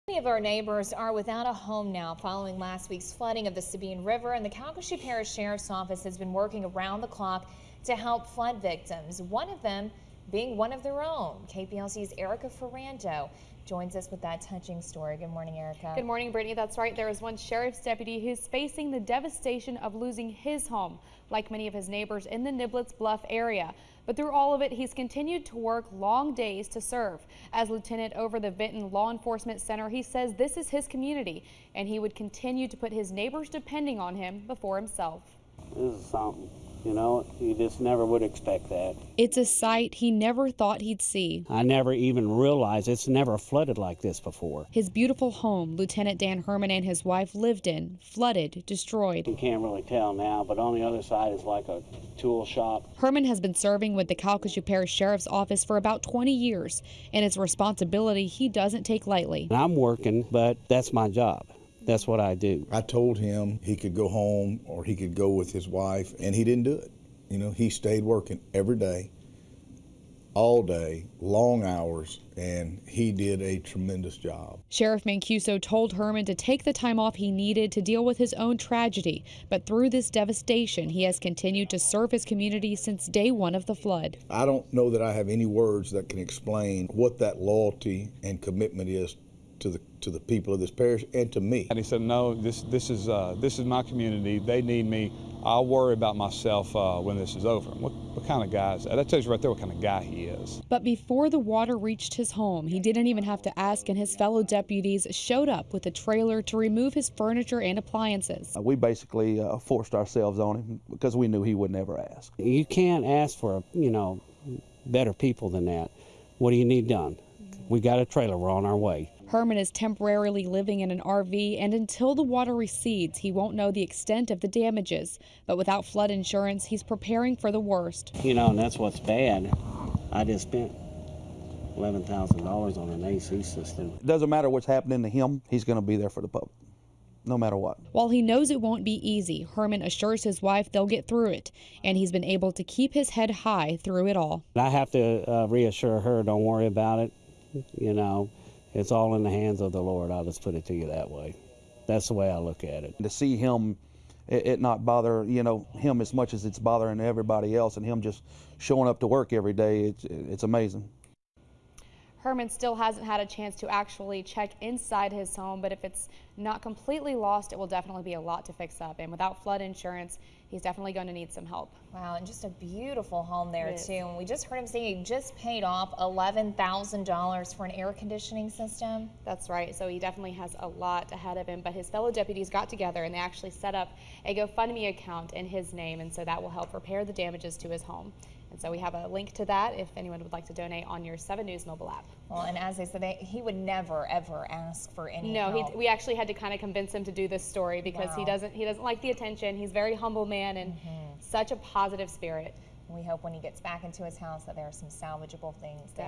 Many of our neighbors are without a home now following last week's flooding of the Sabine River, and the Calcasieu Parish Sheriff's Office has been working around the clock to help flood victims, one of them being one of their own. KPLC's Erika Ferrando joins us with that touching story. Good morning, Erika. Good morning, Brittany. That's right. There is one sheriff's deputy who's facing the devastation of losing his home, like many of his neighbors in the Niblets Bluff area. But through all of it, he's continued to work long days to serve. As lieutenant over the Vinton Law Enforcement Center, he says this is his community, and he would continue to put his neighbors depending on him before himself. This is something, you know, you just never would expect that. It's a sight he never thought he'd see. I never even realized it's never flooded like this before. His beautiful home, Lieutenant Dan Herman and his wife lived in, flooded, destroyed. You can't really tell now, but on the other side is like a tool shop. Herman has been serving with the Calcasieu Parish Sheriff's Office for about 20 years, and it's a responsibility he doesn't take lightly. I'm working, but that's my job. That's what I do. I told him he could go home or he could go with his wife, and he didn't do it. You know, he stayed working every day, all day, long hours, and he did a tremendous job. Sheriff Mancuso told Herman to take the time off he needed to deal with his own tragedy, but through this devastation, he has continued to serve his community since day one of the flood. I don't know that I have any words that can explain what that loyalty and commitment is to the people of this parish and to me. And he said, no, this is my community. They need me. I'll worry about myself when this is over. What kind of guy is that? That tells you right there what kind of guy he is. But before the water reached his home, he didn't even have to ask, and his fellow deputies showed up with a trailer to remove his furniture and appliances. We basically forced ourselves on him because we knew he would never ask. You can't ask for, better people than that. What do you need done? We got a trailer, we're on our way. Herman is temporarily living in an RV, and until the water recedes, he won't know the extent of the damages. But without flood insurance, he's preparing for the worst. And that's what's bad. I just spent $11,000 on an AC system. It doesn't matter what's happening to him, he's going to be there for the public, no matter what. While he knows it won't be easy, Herman assures his wife they'll get through it, and he's been able to keep his head high through it all. I have to reassure her, don't worry about it. It's all in the hands of the Lord. I'll just put it to you that way. That's the way I look at it. To see him, it not bother, him as much as it's bothering everybody else, and him just showing up to work every day, it's amazing. Herman still hasn't had a chance to actually check inside his home, but if it's not completely lost, it will definitely be a lot to fix up. And without flood insurance, he's definitely going to need some help. Wow, and just a beautiful home there too. And we just heard him say he just paid off $11,000 for an air conditioning system. That's right. So he definitely has a lot ahead of him. But his fellow deputies got together and they actually set up a GoFundMe account in his name, and so that will help repair the damages to his home. And so we have a link to that if anyone would like to donate on your 7 News mobile app. Well, and as they said, he would never ever ask for any help. No, we actually had to kind of convince him to do this story because he doesn't like the attention. He's a very humble man and such a positive spirit. We hope when he gets back into his house that there are some salvageable things there.